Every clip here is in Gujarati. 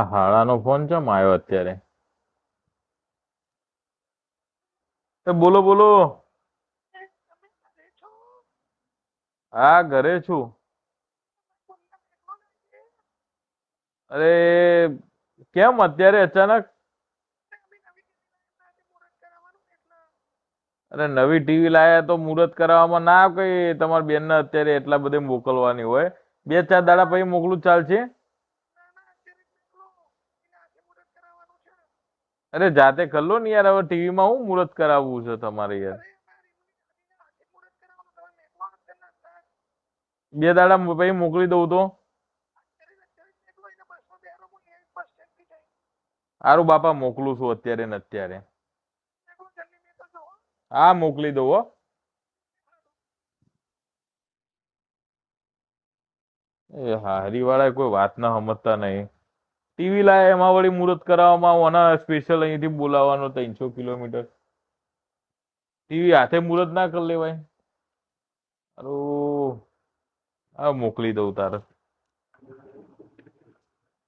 આ હાળાનો ફોન ચમ આવ્યો અત્યારે? બોલો બોલો. હા, ઘરે છું. અરે કેમ અત્યારે અચાનક? અરે નવી ટીવી લાયા તો મુહૂર્ત કરાવવામાં ના કઈ તમારી બેનને અત્યારે એટલા બધે મોકલવાની હોય. બે ચાર દાડા પછી મોકલું ચાલશે? અરે જાતે કરી લો ને યાર, હવે ટીવીમાં હું મુહૂર્ત કરાવવું છે તમારે યાર? બે દાડા પછી મોકલી દઉં તો? સારું બાપા, મોકલું છું અત્યારે ને અત્યારે. હા, મોકલી દઉં હો. એ હારી વાળા કોઈ વાત ના સમજતા નહીં. ટીવી લાયા એમાં વળી મુહૂર્ત કરાવવામાં ઓના સ્પેશિયલ અહીંથી બોલાવવાનો 300 કિલોમીટર. ટીવી હાથે મુહૂર્ત ના કરી લેવાય? અરું હા, મોકલી દઉં તારે.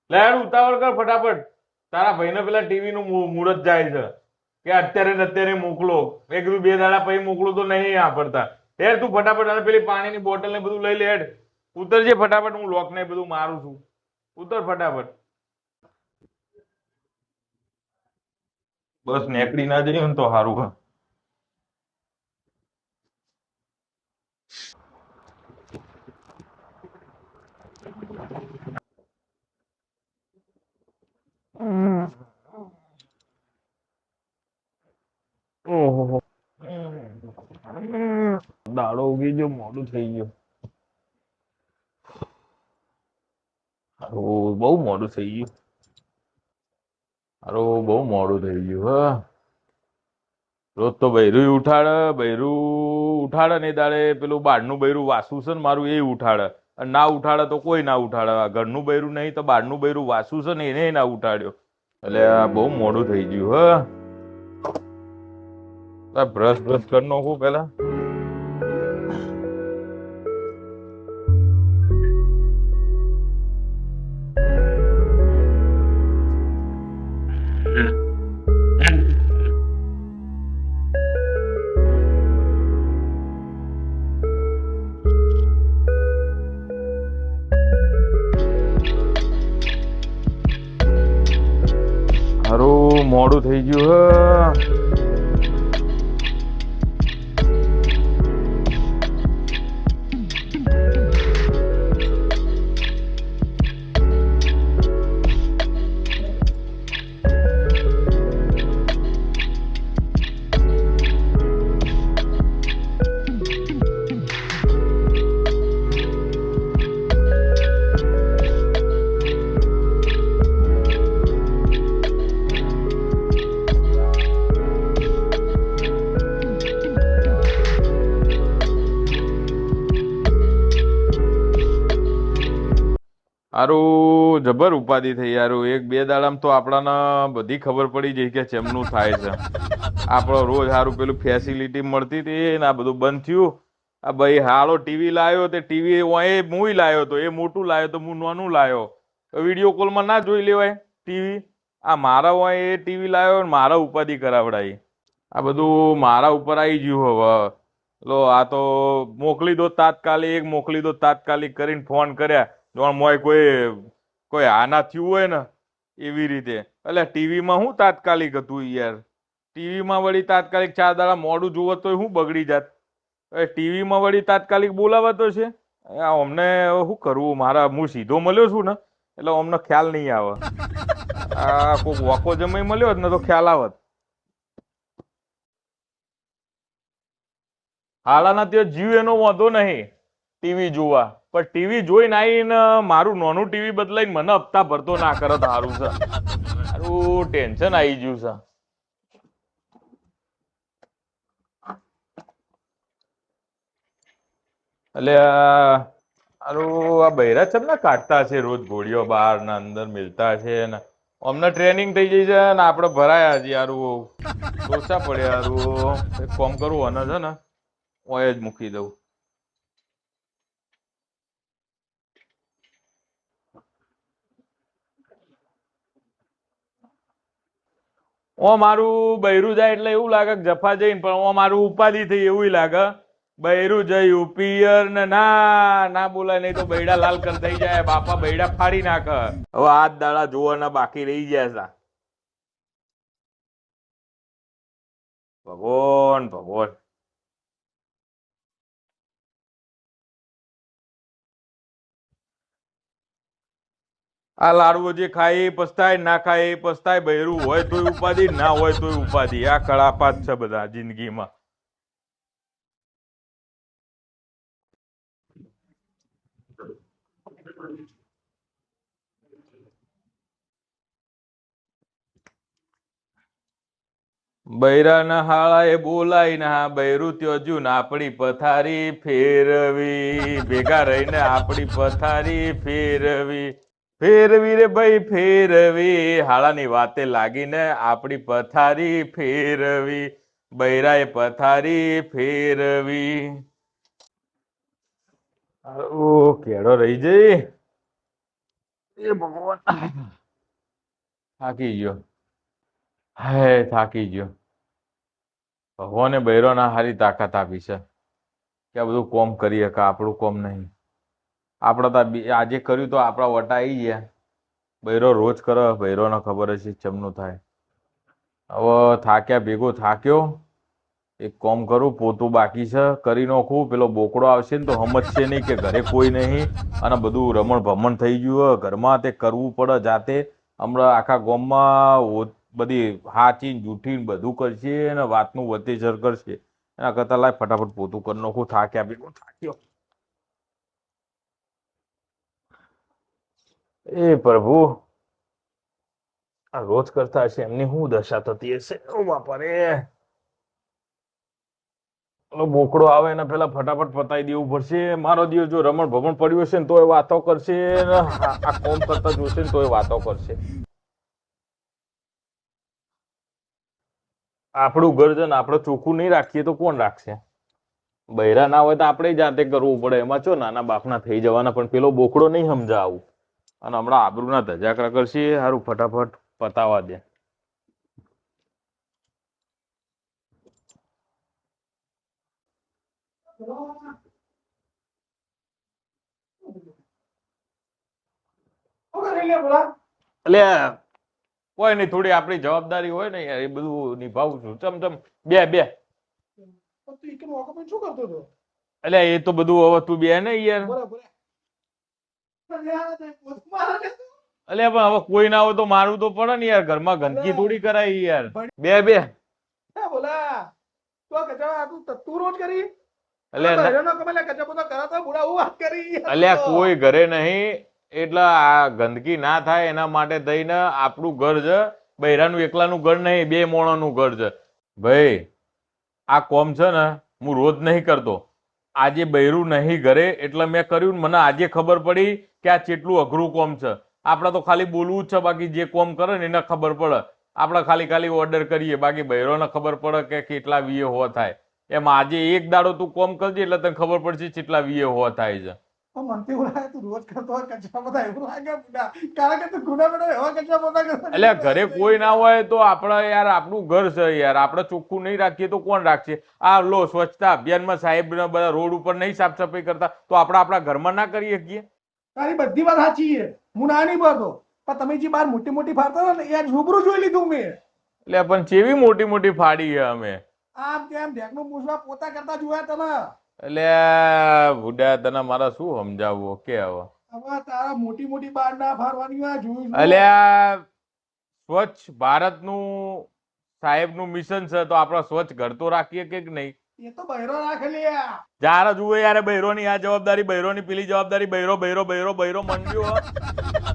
લે ઉતાવળ કર ફટાફટ. તારા ભાઈને પેલા ટીવી નું મુહૂર્ત જાય છે કે અત્યારે ને અત્યારે મોકલો. મેં કીધું બે દાડા પછી મોકલું તો નહીં વાપરતા. યાર તું ફટાફટ અને પેલી પાણીની બોટલ ને બધું લઈ લે હેડ. ઉતરજે ફટાફટ, હું લોક ને બધું મારું છું. ઉતર ફટાફટ. બસ નેકડી ના જઈએ ને તો સારું હા. ઓહો. દાડો ઉગી ગયો, મોડું થઈ ગયું. બહુ મોડું થઈ ગયું. બહુ મોડું થઈ ગયું હ. રોજ તો બૈરું ઉઠાડે ને દાડે પેલું બારનું બૈરું વાસુ છે ને મારું એ ઉઠાડે. ના ઉઠાડે તો કોઈ ના ઉઠાડે. ઘરનું બૈરું નહીં તો બહારનું બૈરું વાસુ છે ને એને ના ઉઠાડ્યો. એટલે આ બહુ મોડું થઈ ગયું હ. બ્રશ કરી નાખું પેલા. મોડું થઈ ગયું હ. હારું જબર ઉપાધિ થઈ યારું. એક બે દાડામાં તો આપણાને બધી ખબર પડી જઈ કે ચેમનું થાય છે. આપણો રોજ સારું પેલું ફેસિલિટી મળતી હતી ને આ બધું બંધ થયું. આ ભાઈ હાલો ટીવી લાવ્યો તે ટીવી હું લાવ્યો તો એ મોટું લાવ્યો તો હું નાનું લાવ્યો. વિડીયો કોલમાં ના જોઈ લેવાય ટીવી? આ મારા હોય એ ટીવી લાવ્યો ને મારા ઉપાધિ કરાવડાવી. આ બધું મારા ઉપર આવી ગયું હવે. લો આ તો મોકલી દો તાત્કાલિક કરીને ફોન કર્યા. જોણ મોય કોઈ આના થયું હોય ને એવી રીતે. એટલે ટીવીમાં શું તાત્કાલિક હતું યાર? ટીવીમાં વળી તાત્કાલિક 4 દાડા મોડું જોવો તો શું બગડી જાત? ટીવીમાં વળી તાત્કાલિક બોલાવાતો છે. અમને શું કરવું? હું સીધો મળ્યો છું ને એટલે અમને ખ્યાલ નહીં આવે. આ કોઈક વોકો જમાઈ મળ્યો હોત ને તો ખ્યાલ આવત. હાલાના ત્યાં જીવ એનો વાંધો નહીં ટીવી જોવા, પણ ટીવી જોઈને આવીને મારું નાનું ટીવી બદલાઈને મને હપ્તા ભરતો ના કરે તો સારું છે. સારું ટેન્શન આવી ગયું છે. એટલે આ બૈરા છે ને કાઢતા છે રોજ ઘોડીઓ બહાર ને અંદર મિલતા છે ને અમને ટ્રેનિંગ થઈ જઈ છે ને આપણે ભરાયા છીએ. ઓછા પડે એક કામ કરવું અને છે ને ઓય જ મૂકી દઉં. ઓ મારું બૈરું જાય એટલે એવું લાગે કે જફા જઈને, પણ ઓ મારું ઉપાધિ થઈ એવું લાગે બૈરું જયું પિયર ને ના ના બોલાય, નહીં તો બૈડા લાલ કર થઈ જાય, બાપા બૈડા ફાડી નાખે. હવે આજ દાડા જોવાના બાકી રહી ગયા છે. ભગવાન ભગવાન. આ લાડવો જે ખાય એ પસ્તાય, ના ખાય એ પસ્તાય, બૈરું હોય તોય ઉપાધિ, ના હોય તોય ઉપાધિ. આ કળાપાત છે બધા જિંદગીમાં. બૈરાના હાળા એ બોલાય ના બૈરું ત્યોજ્યું ને આપણી પથારી ફેરવી, ભેગા રહીને આપણી પથારી ફેરવી, ફેરવી રે ભાઈ ફેરવી, હાળાની વાતે લાગીને આપણી પથારી ફેરવી, બૈરાએ પથારી ફેરવી. ઓ કેળો રહી જઈ એ ભગવાન. થાકી ગયો, હે થાકી ગયો. ભગવાને બૈરોના હારી તાકાત આપી છે કે આ બધું કોમ કરી શકે, આપણું કોમ નહીં. આપણે તો આજે કર્યું તો આપણા વટા આવી ગયા. બૈરો રોજ કરે, બૈરોને ખબર હશે ચમનું થાય. હવે થાક્યા ભેગો થાક્યો, એક કોમ કરું, પોતું બાકી છે કરી નાખું. પેલો બોકડો આવશે ને તો સમજશે નહીં કે ઘરે કોઈ નહીં અને બધું રમણ ભમણ થઈ ગયું ઘરમાં, તે કરવું પડે જાતે. હમણાં આખા ગામમાં બધી હાચી જૂઠી બધું કરશે અને વાતનું વતેસર કરશે. એના કરતા લાય ફટાફટ પોતું કરી નાખું, થાક્યા ભેગો થાક્યો. એ પ્રભુ, આ રોજ કરતા હશે એમની શું દશા થતી હશે. ઓ બાપા રે, બોકડો આવે ને પેલા ફટાફટ પતાવી દેવું પડશે. મારો દિવસ જો રમણ ભમણ પડ્યું હશે ને તો એ વાતો કરશે, આ કોમ કરતા જોશે ને તો એ વાતો કરશે. આપણું ઘર છે ને આપણે ચોખ્ખું નહીં રાખીએ તો કોણ રાખશે? બૈરા ના હોય તો આપણે જાતે કરવું પડે. એમાં ચો નાના બાપના થઈ જવાના, પણ પેલો બોકડો નહીં સમજાવું. અને હમણાં આબરૂના ધજાકરા કરશે. સારું ફટાફટ પતાવા દે. એટલે કોઈ નહીં, થોડી આપણી જવાબદારી હોય ને યાર, એ બધું નિભાવું છું. ચમ બે બે એટલે એ તો બધું હવે તું બે ને યાર. એટલે પણ હવે કોઈ ના હોય તો મારવું તો પડે ને યાર. ઘરમાં ગંદકી થોડી કરાય યાર. બે બે એટલે કોઈ ઘરે નહીં, એટલે આ ગંદકી ના થાય એના માટે થઈને આપણું ઘર છે. બૈરાનું એકલાનું ઘર નહીં, બે મોણાનું ઘર છે ભાઈ. આ કોમ છે ને હું રોજ નહીં કરતો. આજે બૈરું નહીં ઘરે એટલે મેં કર્યું. મને આજે ખબર પડી કે આ કેટલું અઘરું કોમ છે. આપણે તો ખાલી બોલવું જ છે, બાકી જે કોમ કરે ને એને ખબર પડે. આપણે ખાલી ઓર્ડર કરીએ, બાકી બૈરોને ખબર પડે કે કેટલા વીએ હો થાય. એમ આજે એક દાડો તું કોમ કરજે એટલે તને ખબર પડશે કેટલા વીએ હો થાય છે. એટલે ઘરે કોઈ ના હોય તો આપણે યાર, આપણું ઘર છે યાર, આપણે ચોખ્ખું નહીં રાખીએ તો કોણ રાખશે? આ લો સ્વચ્છતા અભિયાનમાં સાહેબ બધા રોડ ઉપર નહીં સાફ સફાઈ કરતા તો આપણે આપણા ઘરમાં ના કરી શકીએ? તારી બધી વાત સાચી છે, હું ના નહીં પડતો, પણ તમે જે બાર મોટી મોટી ફાડતા ને યાર રૂબરૂ જોઈ લીધું મેં. એટલે પણ કેવી મોટી મોટી ફાડી છે અમે. આમ તેમ ઢેકનું પૂછવા પોતા કરતા જોયા તમે. એટલે ભૂડા તને મારા શું સમજાવવું કે હવે તારા મોટી મોટી બાર ના ફાડવાની વાત જોયું. એટલે સ્વચ્છ ભારતનું સાહેબનું મિશન છે તો આપણે સ્વચ્છ ઘર તો રાખીએ કે નહીં? એ તો બૈરો રાખે લ્યા. જ્યારે જુએ યાર બૈરોની આ જવાબદારી, બૈરોની પેલી જવાબદારી, બૈરો બૈરો બૈરો બૈરો મંડ્યો.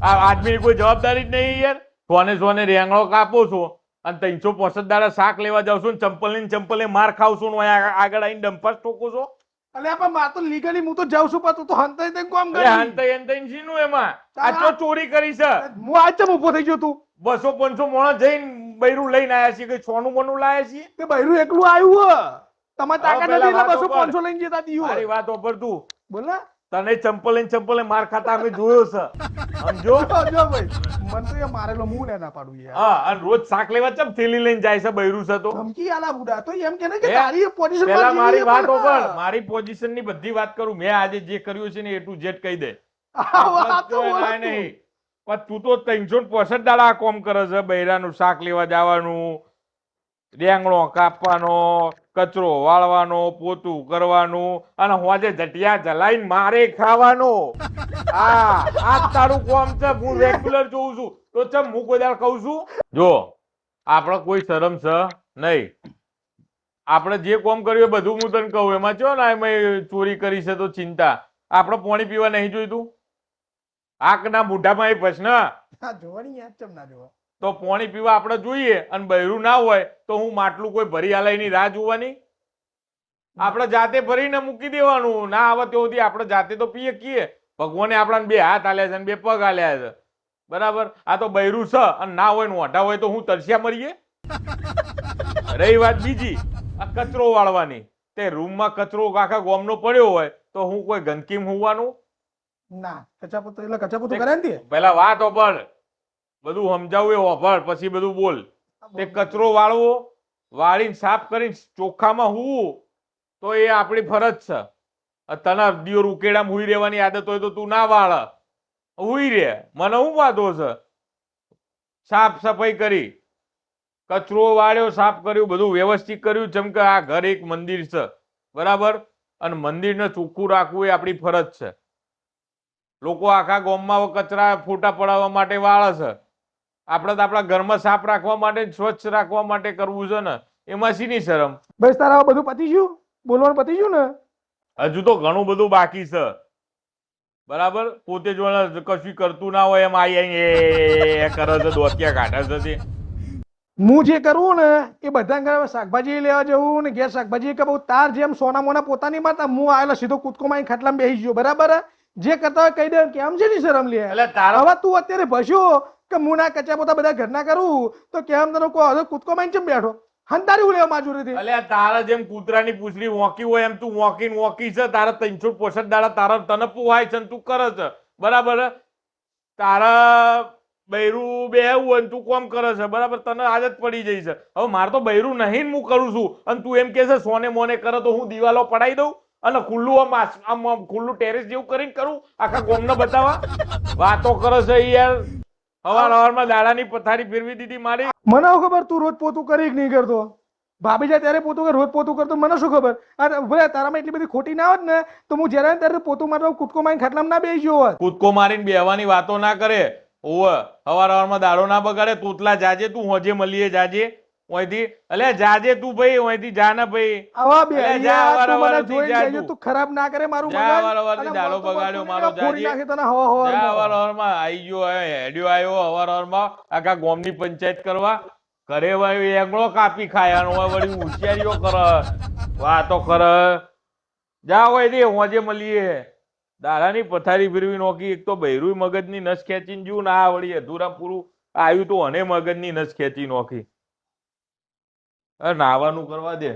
આ આદમીની કોઈ જવાબદારી જ નહીં યાર. સોને સોને રેંગણો કાપો છો અને 365 દાડા શાક લેવા જાવ છો ને ચંપલ માર ખાવ છો ને આગળ આવીને ડંપાસ ઠોકો છો. અલ્યા પણ માર તો લીગલી હું તો જાઉં છું, પણ તું તો હંતાઈ તઈ કામ કરી. હંતાઈ શીનું એમાં? આ તો ચોરી કરી છે. હું આજ ચમ ઊભો થઈ ગયો તું? 200-500 મોણા જઈને બૈરું લઈને આયા છીએ, કઈ સોનું મોનું લાયા છીએ? તે બૈરું એકલું આવ્યું તમારે તાકાત નથી એટલે 200-500 લઈને જતા દીયો. મારી વાત ઉપર તું બોલ ને. તને ચંપલે માર ખાતા અમે જોયો છે સમજો. જો ભાઈ મને તો એ મારેલો હું લે ના પાડું યાર. હા અને રોજ શાક લેવા ચમ થેલી લઈને જાય છે બૈરું છે તો. ધમકી આલા બુડા તો એમ કે ને કે એ, તારી પોઝિશન પેલા મારી વાત ઓપર, મારી પોઝિશન ની બધી વાત કરું. મેં આજે જે કર્યું છે ને એ ટુ ઝેડ કહી દે. નહીં પણ તું તો 365 દાડા આ કોમ કરે છે. બૈરાનું શાક લેવા જવાનું, રેંગણો કાપવાનો, કચરો વાળવાનો, પોતું કરવાનું અને હોજે જટિયા જલાઈને મારે ખાવાનો. આ તારું કોમ છે. હું રેગ્યુલર જોઉં છું તો ચમ હું કોઈ દાડ કહું છું. જો આપણે કોઈ શરમ છે નહીં. આપણે જે કોમ કર્યું એ બધું હું તને કહું. એમાં ચો ને એમાં ચોરી કરી છે તો ચિંતા. આપણે પાણી પીવા નહીં જોઈતું? આંખના મોઢામાં એ પ્રશ્ન જોવાની યાદ ચમ ના જોવા. તો પાણી પીવા આપણે જોઈએ અને બૈરું ના હોય તો હું માટલું કોઈ ભરી આલાયની રાહ જોવાની? આપણે જાતે ભરીને મૂકી દેવાનું. ના આવે તો આપણે જાતે તો પીએ કીએ. ભગવાને આપણાને 2 હાથ આલ્યા છે અને 2 પગ આલ્યા છે, બરાબર? આ તો બૈરું છે અને ના હોય ને ઓઢા હોય તો હું તરસ્યા મરીએ. રહી વાત બીજી, આ કચરો વાળવાની. તે રૂમમાં કચરો આખા ગોમનો પડ્યો હોય તો હું કોઈ ગંદકીમાં હોવાનું? ના કચાપોતો એટલે કચાપોતો કરે ને તે. પેલા વાત ઓપર, બધું સમજાવું એ ઓપર પછી બધું બોલ. તે કચરો વાળવો, વાળીને સાફ કરીને ચોખ્ખામાં હું તો એ આપણી ફરજ છે. તને દિયોર ઉકેડામાં હુઈ રહેવાની આદત હોય તો તું ના વાળ, હુઈ રે. મને શું વાંધો છે? સાફ સફાઈ કરી, કચરો વાળ્યો, સાફ કર્યું, બધું વ્યવસ્થિત કર્યું. જેમ કે આ ઘર એક મંદિર છે, બરાબર? અને મંદિરને ચોખ્ખું રાખવું એ આપણી ફરજ છે. લોકો આખા ગામમાં કચરા ફોટા પડાવવા માટે વાળે છે. આપણે તો આપણા ઘરમાં સાફ રાખવા માટે, સ્વચ્છ રાખવા માટે કરવું છે ને. એમાં શીની શરમ? બસ તારા બધું પતી ગયું? બોલવાનું પતી ગયું ને? હજુ તો ઘણું બધું બાકી છે, બરાબર? પોતે જો કશું કરતું ના હોય એમ આઈ કરે છે, દોતિયા કાઢે છે. હું જે કરું ને એ બધા ઘરે શાકભાજી લેવા જવું ને ઘેર શાકભાજી કે બહુ તાર જેમ સોના મોના પોતાની માતા હું આવેલો સીધો કૂદકો મારી ખાટલામાં બેસી ગયો, બરાબર? જે કરતા હોય કહી દે. કેમ છે ની શરમ લે? એટલે તારો હવે તું અત્યારે ભસ્યો કે હું ના કચા પોતા બધા ઘરના કરું તો કેમ તને કહો હવે કૂદકો મારી ચમ બેઠો? હંતારી હું લેવા માજુરીથી. એટલે તારા જેમ કૂતરાની પૂંછડી વોંકી હોય એમ તું વોંકી છે. તારા 365 દાડા તારા તને પુહાય છે તું કરે છે, બરાબર? તારા બૈરું બેહવું હોય તું કોમ કરે છે, બરાબર? તને આદત પડી જઈ છે. હવે મારે તો બૈરું નહીં હું કરું છું અને તું એમ કે છે સોને મોને કરે તો હું દિવાલો પડાઈ દઉં અને ખુલ્લું આમ ખુલ્લું ટેરેસ જેવું કરીને કરું આખા ગોમને બતાવવા? વાતો કરે છે યાર. હવારમાં દાડાની પથારી ફેરવી દીધી મારી. મને શું ખબર તું રોજ પોતું કરી કે નહીં કરતો? ભાભી જાય ત્યારે પોતું કર, રોજ પોતું કરતો મને શું ખબર? અરે ભલે તારામાં એટલી બધી ખોટી ના હોત ને તો હું જ્યારે ત્યારે પોતું મારતો કૂદકો મારીને ખાટલામાં ના બેસી ગયો હોત. કૂદકો મારીને બેહવાની વાતો ના કરે. ઓવે હવારમાં દાડો ના બગાડે. તોતલા જાજે તું, હોજે મળીએ જાજે ઓયથી. અલે જાજે તું ભાઈ, ઓયથી જા ને ભાઈ. આવા બે અલે જા તું મને હવારથી જોઈને જા જજો, તું. તું ખરાબ ના કરે મારું જા મગજ. હવારથી અને દાડો મળતો બગાડ્યો મળતો મારો ને ફોડી જાજે. નાખે તને હવા જા હવા. હવારમાં આઈ ગયો, હેડ્યો આવ્યો હવારમાં આખા ગામની પંચાયત કરવા. ઘરે વળી એંગળો કાપી ખાયાનો હોય, વળી હોશિયારીઓ કરે, વાતો કરે. જા ઓયથી હોજે મળીએ. દાડાની પથારી ફેરવી નોખી. એક તો બૈરું મગજની નસ ખેંચીને જ્યું ને આ વળી અધૂરા પૂરું આવ્યું તો અને મગજની નસ ખેંચી નોખી. નાવાનું કરવા દે.